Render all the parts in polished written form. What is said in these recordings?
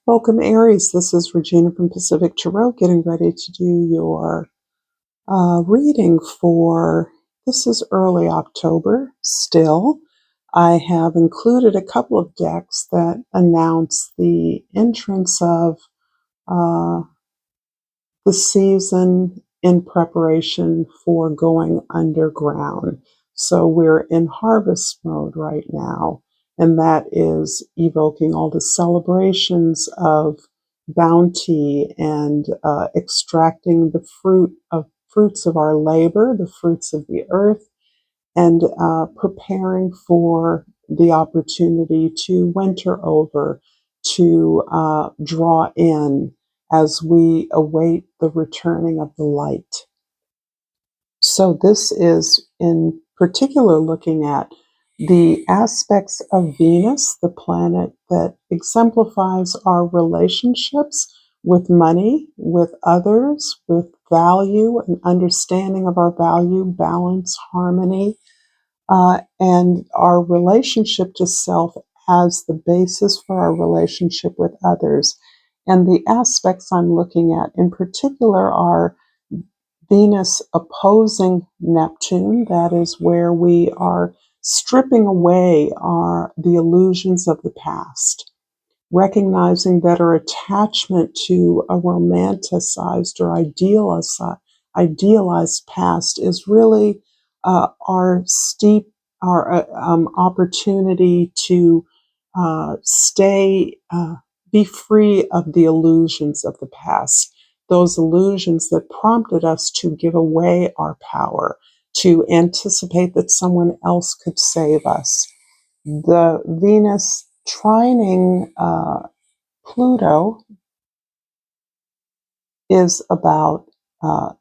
Welcome, Aries. This is Regina from Pacific Tarot, getting ready to do your reading for, this is early October still. I have included a couple of decks that announce the entrance of uh, the season in preparation for going underground. So we're in harvest mode right now, and that is evoking all the celebrations of bounty and extracting the fruits of our labor, the fruits of the earth, and preparing for the opportunity to winter over, to draw in as we await the returning of the light. So this is in particular looking at the aspects of Venus, the planet that exemplifies our relationships with money, with others, with value and understanding of our value, balance, harmony, and our relationship to self as the basis for our relationship with others. And the aspects I'm looking at in particular are Venus opposing Neptune. That is where we are stripping away the illusions of the past, recognizing that our attachment to a romanticized or idealized past is really our opportunity to be free of the illusions of the past, those illusions that prompted us to give away our power, to anticipate that someone else could save us. The Venus trining Pluto is about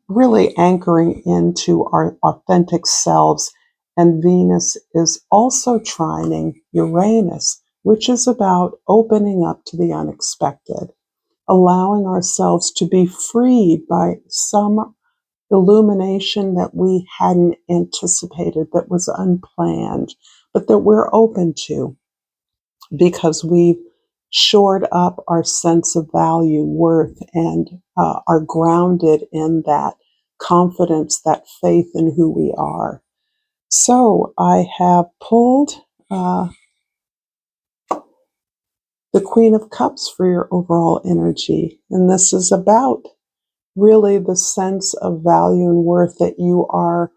really anchoring into our authentic selves. And Venus is also trining Uranus, which is about opening up to the unexpected, allowing ourselves to be freed by some illumination that we hadn't anticipated, that was unplanned, but that we're open to because we've shored up our sense of value, worth, and are grounded in that confidence, that faith in who we are. So I have pulled the Queen of Cups for your overall energy. And this is about really the sense of value and worth that you are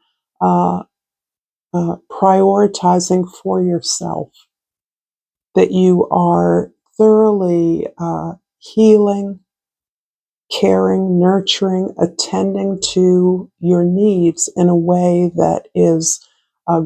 prioritizing for yourself, that you are thoroughly healing, caring, nurturing, attending to your needs in a way that is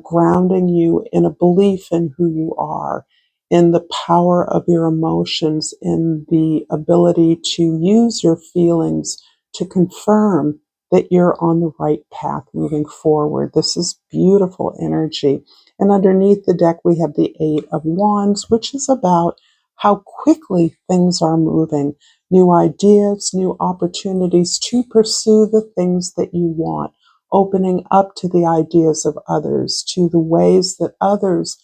grounding you in a belief in who you are, in the power of your emotions, in the ability to use your feelings to confirm that you're on the right path moving forward. This is beautiful energy. And underneath the deck, we have the Eight of Wands, which is about how quickly things are moving. New ideas, new opportunities to pursue the things that you want, opening up to the ideas of others, to the ways that others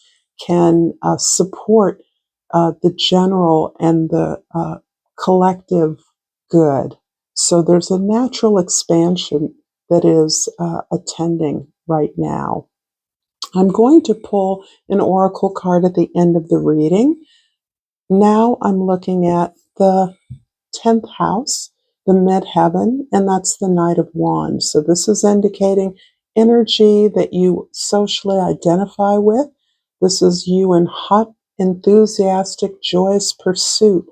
can support the general and the collective good. So there's a natural expansion that is attending right now. I'm going to pull an oracle card at the end of the reading. Now I'm looking at the 10th house, the midheaven, and that's the Knight of Wands. So this is indicating energy that you socially identify with. This is you in hot, enthusiastic, joyous pursuit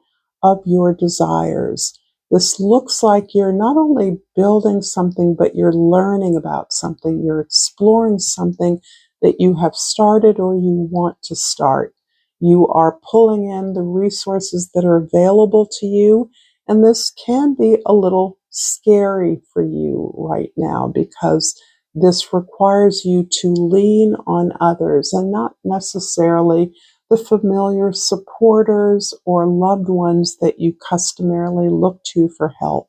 of your desires. This looks like you're not only building something, but you're learning about something. You're exploring something that you have started or you want to start. You are pulling in the resources that are available to you. And this can be a little scary for you right now because this requires you to lean on others and not necessarily the familiar supporters or loved ones that you customarily look to for help.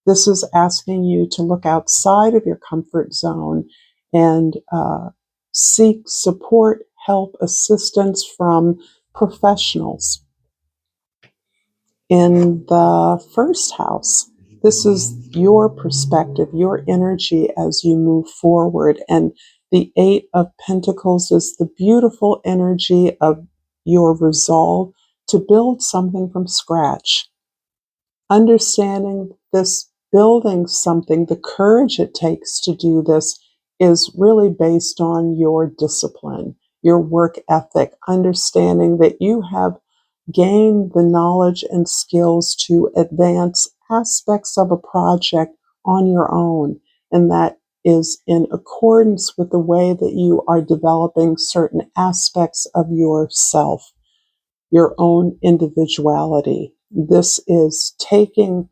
This is asking you to look outside of your comfort zone and seek support, help, assistance from professionals. In the first house, this is your perspective, your energy as you move forward. And the Eight of Pentacles is the beautiful energy of your resolve to build something from scratch. Understanding this, building something, the courage it takes to do this is really based on your discipline, your work ethic, understanding that you have gain the knowledge and skills to advance aspects of a project on your own. And that is in accordance with the way that you are developing certain aspects of yourself, your own individuality. This is taking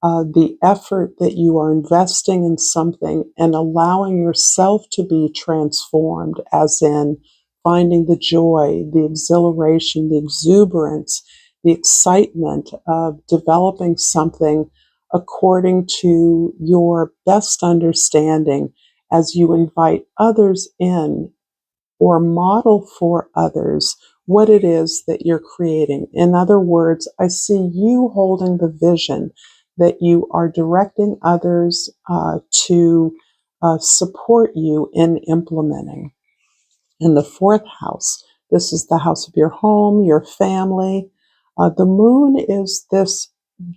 the effort that you are investing in something and allowing yourself to be transformed, as in finding the joy, the exhilaration, the exuberance, the excitement of developing something according to your best understanding as you invite others in or model for others what it is that you're creating. In other words, I see you holding the vision that you are directing others to support you in implementing. In the fourth house, this is the house of your home, your family. The moon is this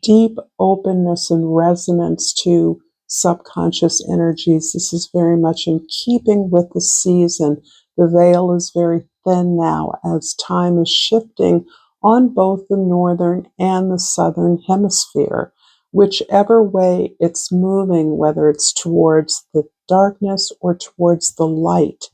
deep openness and resonance to subconscious energies. This is very much in keeping with the season. The veil is very thin now as time is shifting on both the northern and the southern hemisphere. Whichever way it's moving, whether it's towards the darkness or towards the light,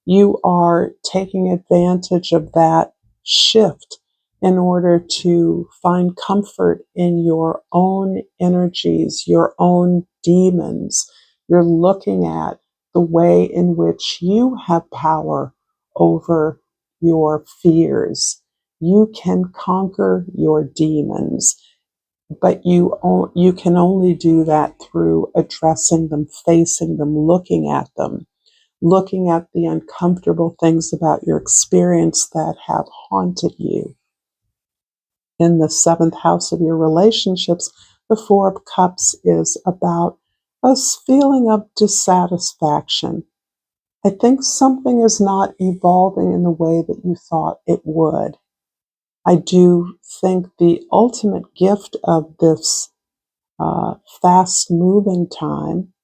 you are taking advantage of that shift in order to find comfort in your own energies, your own demons. You're looking at the way in which you have power over your fears. You can conquer your demons, but you can only do that through addressing them, facing them, looking at the uncomfortable things about your experience that have haunted you. In the seventh house of your relationships, the Four of Cups is about a feeling of dissatisfaction. I think something is not evolving in the way that you thought it would. I do think the ultimate gift of this fast moving time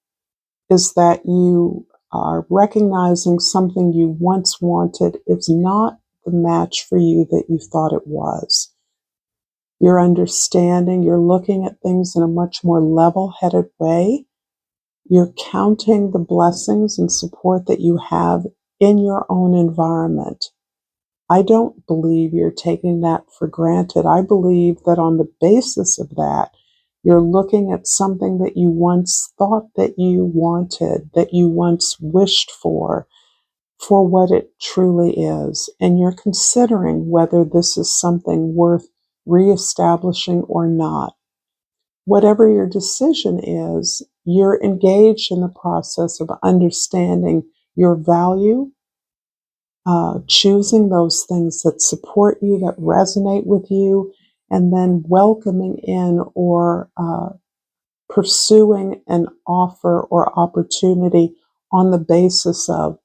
is that you are recognizing something you once wanted is not the match for you that you thought it was. You're understanding, you're looking at things in a much more level-headed way. You're counting the blessings and support that you have in your own environment. I don't believe you're taking that for granted. I believe that on the basis of that, you're looking at something that you once thought that you wanted, that you once wished for what it truly is. And you're considering whether this is something worth reestablishing or not. Whatever your decision is, you're engaged in the process of understanding your value, choosing those things that support you, that resonate with you, and then welcoming in or pursuing an offer or opportunity on the basis of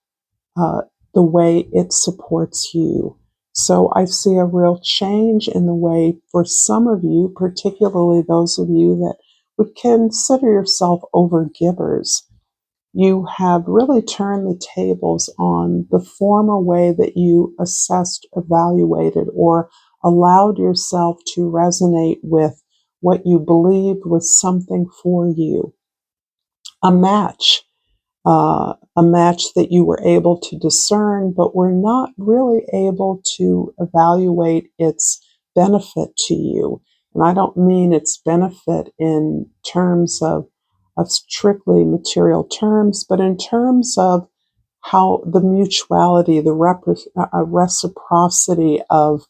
the way it supports you. So I see a real change in the way for some of you, particularly those of you that would consider yourself overgivers. You have really turned the tables on the former way that you assessed, evaluated, or allowed yourself to resonate with what you believed was something for you. A match that you were able to discern, but were not really able to evaluate its benefit to you. And I don't mean its benefit in terms of strictly material terms, but in terms of how the mutuality, the reciprocity of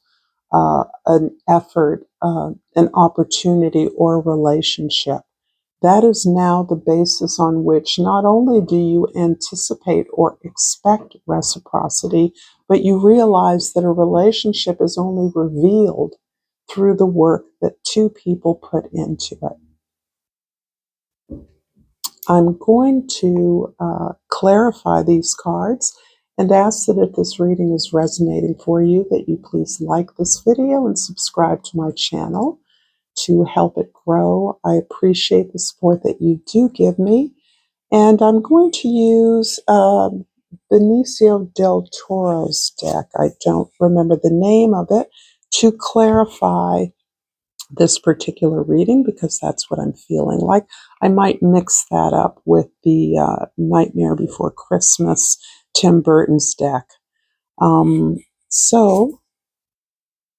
an effort, an opportunity, or a relationship. That is now the basis on which not only do you anticipate or expect reciprocity, but you realize that a relationship is only revealed through the work that two people put into it. I'm going to clarify these cards and ask that if this reading is resonating for you, that you please like this video and subscribe to my channel to help it grow. I appreciate the support that you do give me. And I'm going to use Benicio del Toro's deck. I don't remember the name of it, to clarify this particular reading, because that's what I'm feeling like. I might mix that up with the Nightmare Before Christmas, Tim Burton's deck. So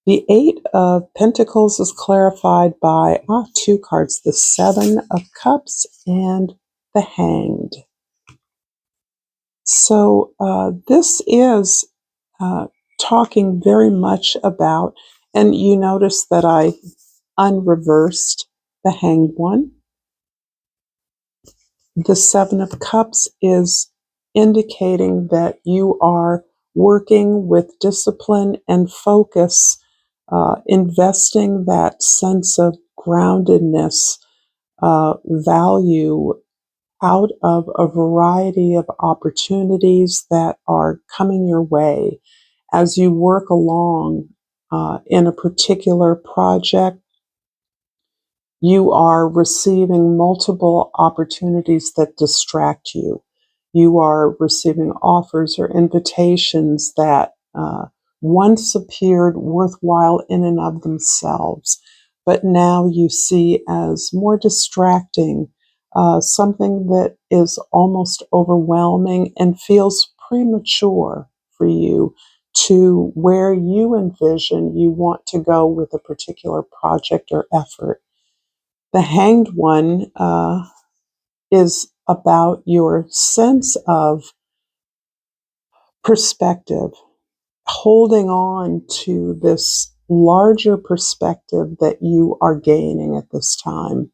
the Eight of Pentacles is clarified by two cards, the Seven of Cups and the Hanged. So this is talking very much about, and you notice that I unreversed the Hanged one. The Seven of Cups is indicating that you are working with discipline and focus, investing that sense of groundedness, value out of a variety of opportunities that are coming your way as you work along in a particular project. You are receiving multiple opportunities that distract you. You are receiving offers or invitations that once appeared worthwhile in and of themselves, but now you see as more distracting, something that is almost overwhelming and feels premature for you to where you envision you want to go with a particular project or effort. The Hanged one is about your sense of perspective, holding on to this larger perspective that you are gaining at this time,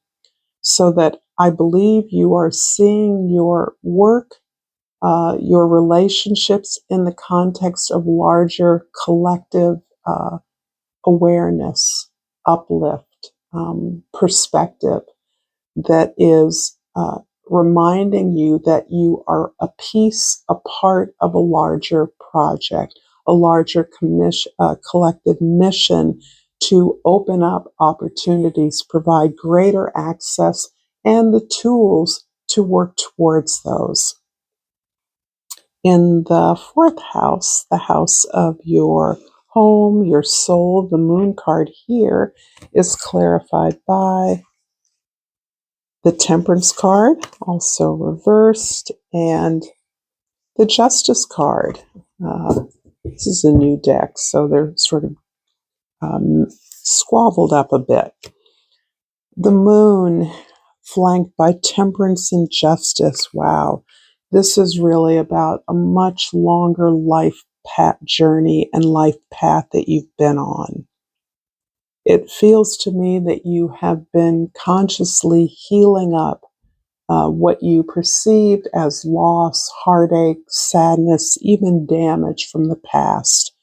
so that I believe you are seeing your work, your relationships in the context of larger collective awareness, uplift, perspective that is reminding you that you are a piece, a part of a larger project, a larger collective mission to open up opportunities, provide greater access, and the tools to work towards those. In the fourth house, the house of your home, your soul, the Moon card here is clarified by the Temperance card, also reversed, and the Justice card. This is a new deck, so they're sort of squabbled up a bit. The Moon, flanked by Temperance and Justice. Wow, this is really about a much longer life journey and life path that you've been on. It feels to me that you have been consciously healing up what you perceived as loss, heartache, sadness, even damage from the past.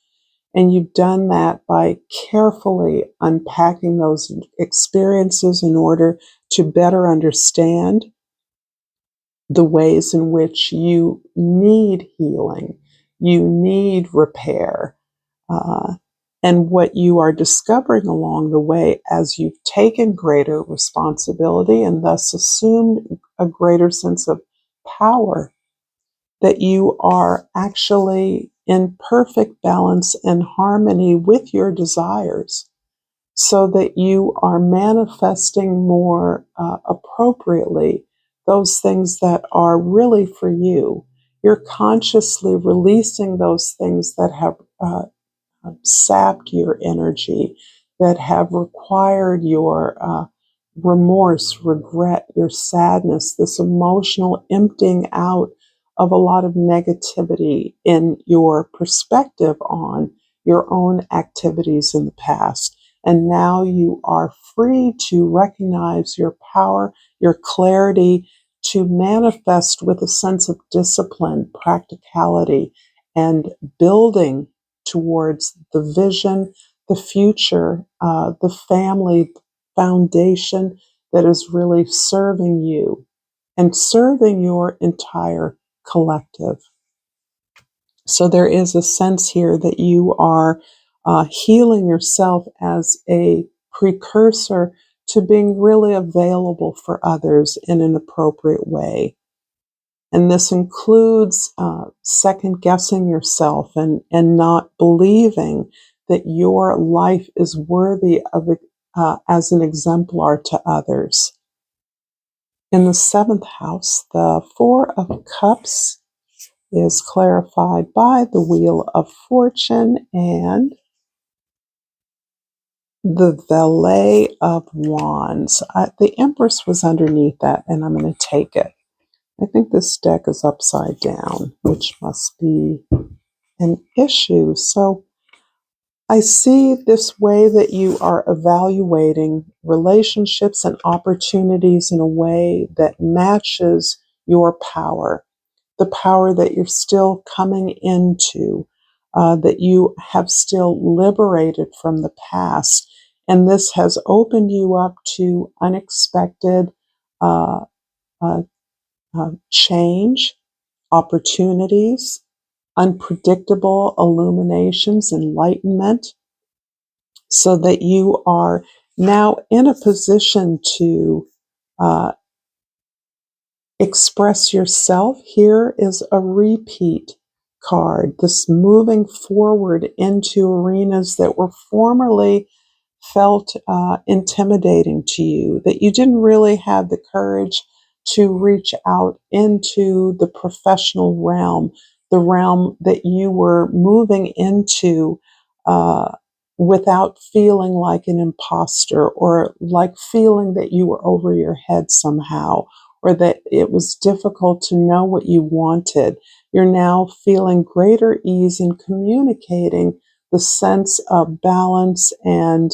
And you've done that by carefully unpacking those experiences in order to better understand the ways in which you need healing, you need repair, and what you are discovering along the way as you've taken greater responsibility and thus assumed a greater sense of power, that you are actually in perfect balance and harmony with your desires, so that you are manifesting more appropriately those things that are really for you. You're consciously releasing those things that have sapped your energy, that have required your remorse, regret, your sadness, this emotional emptying out of a lot of negativity in your perspective on your own activities in the past. And now you are free to recognize your power, your clarity, to manifest with a sense of discipline, practicality, and building towards the vision, the future, the family foundation that is really serving you and serving your entire collective. So there is a sense here that you are healing yourself as a precursor to being really available for others in an appropriate way. And this includes second guessing yourself and not believing that your life is worthy of as an exemplar to others. In the seventh house, the Four of Cups is clarified by the Wheel of Fortune and the Valet of Wands. The Empress was underneath that, and I'm going to take it. I think this deck is upside down, which must be an issue. So I see this way that you are evaluating relationships and opportunities in a way that matches your power, the power that you're still coming into, that you have still liberated from the past. And this has opened you up to unexpected uh, uh, change, opportunities, unpredictable illuminations, enlightenment, so that you are now in a position to uh, express yourself. Here is a repeat card, this moving forward into arenas that were formerly felt intimidating to you, that you didn't really have the courage to reach out into the professional realm, the realm that you were moving into uh, without feeling like an imposter or like feeling that you were over your head somehow, or that it was difficult to know what you wanted. You're now feeling greater ease in communicating the sense of balance and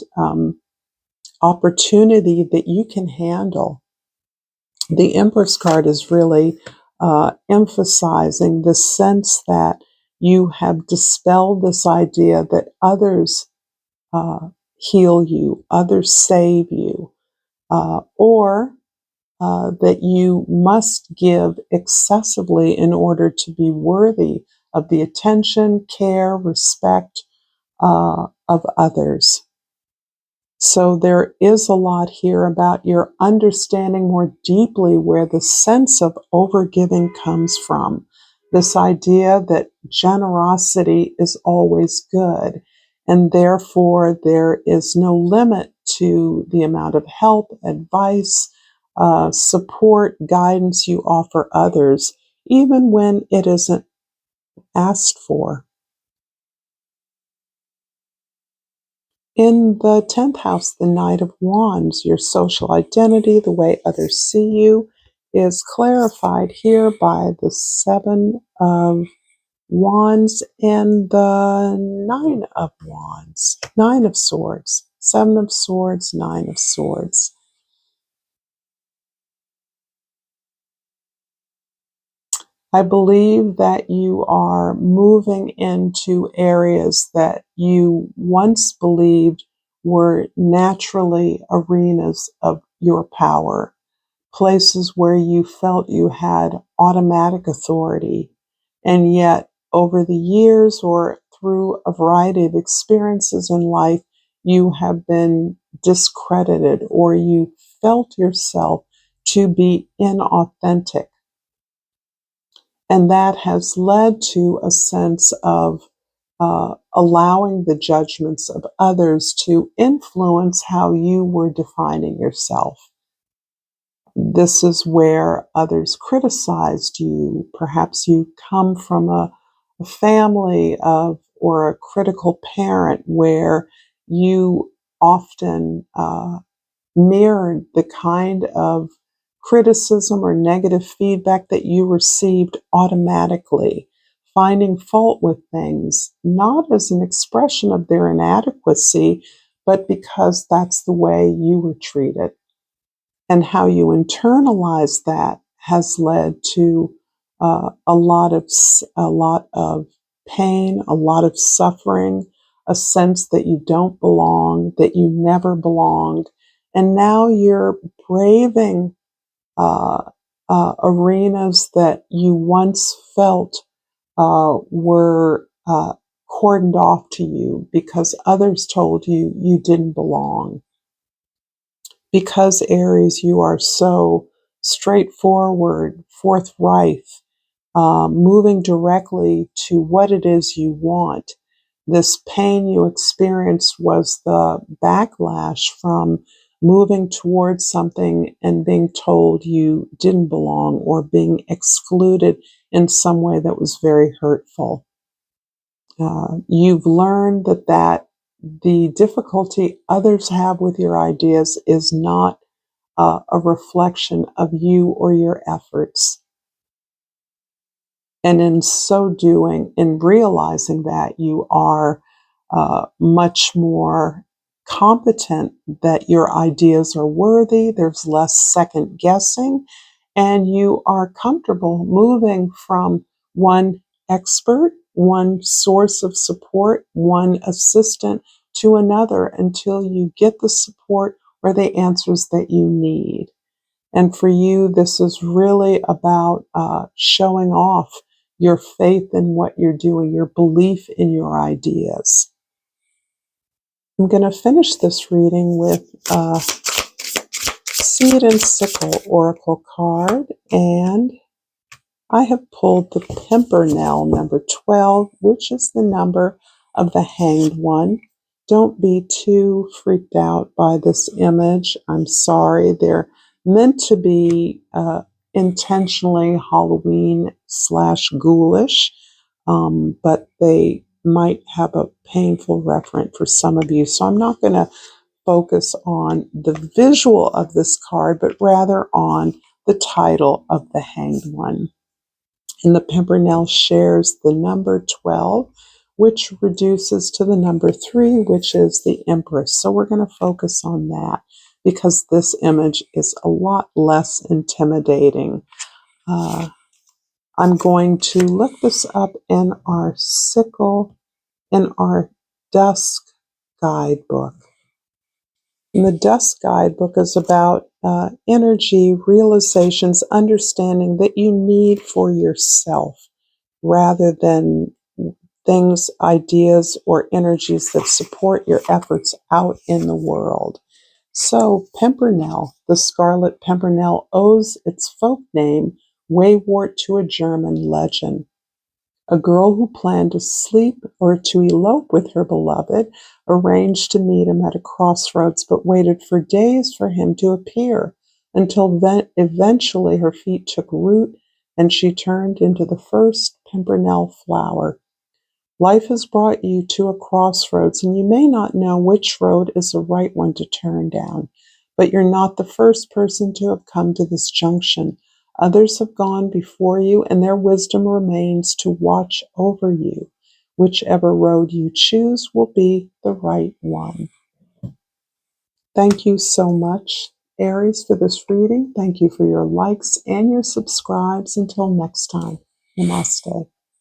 opportunity that you can handle. The Empress card is really emphasizing the sense that you have dispelled this idea that others heal you, others save you, or that you must give excessively in order to be worthy of the attention, care, respect of others. So there is a lot here about your understanding more deeply where the sense of overgiving comes from. This idea that generosity is always good, and therefore there is no limit to the amount of help, advice, support, guidance you offer others, even when it isn't asked for. In the 10th house, the Knight of Wands, your social identity, the way others see you, is clarified here by the Seven of Wands and the Nine of Wands, Nine of Swords, Seven of Swords, Nine of Swords. I believe that you are moving into areas that you once believed were naturally arenas of your power, places where you felt you had automatic authority. And yet, over the years or through a variety of experiences in life, you have been discredited or you felt yourself to be inauthentic. And that has led to a sense of allowing the judgments of others to influence how you were defining yourself. This is where others criticized you. Perhaps you come from a family of or a critical parent where you often mirrored the kind of criticism or negative feedback that you received automatically, finding fault with things, not as an expression of their inadequacy, but because that's the way you were treated. And how you internalize that has led to a lot of pain, a lot of suffering, a sense that you don't belong, that you never belonged. And now you're braving arenas that you once felt were cordoned off to you because others told you you didn't belong. Because, Aries, you are so straightforward, forthright, moving directly to what it is you want. This pain you experienced was the backlash from moving towards something and being told you didn't belong or being excluded in some way that was very hurtful. You've learned that the difficulty others have with your ideas is not a reflection of you or your efforts. And in so doing, in realizing that, you are much more competent, that your ideas are worthy, there's less second guessing, and you are comfortable moving from one expert, one source of support, one assistant to another until you get the support or the answers that you need. And for you, this is really about showing off your faith in what you're doing, your belief in your ideas. I'm going to finish this reading with a Seed and Sickle Oracle card, and I have pulled the Pimpernel number 12, which is the number of the Hanged One. Don't be too freaked out by this image. I'm sorry. They're meant to be intentionally Halloween/ghoulish, but they might have a painful reference for some of you. So I'm not going to focus on the visual of this card, but rather on the title of the Hanged One. And the Pimpernel shares the number 12, which reduces to the number 3, which is the Empress. So we're going to focus on that because this image is a lot less intimidating. I'm going to look this up in our Dusk guidebook. And the Dusk guidebook is about energy, realizations, understanding that you need for yourself, rather than things, ideas, or energies that support your efforts out in the world. So Pimpernel, the Scarlet Pimpernel, owes its folk name wayward to a German legend. A girl who planned to sleep or to elope with her beloved arranged to meet him at a crossroads, but waited for days for him to appear, until eventually her feet took root and she turned into the first pimpernel flower. Life has brought you to a crossroads, and you may not know which road is the right one to turn down. But you're not the first person to have come to this junction. Others have gone before you, and their wisdom remains to watch over you. Whichever road you choose will be the right one. Thank you so much, Aries, for this reading. Thank you for your likes and your subscribes. Until next time, namaste.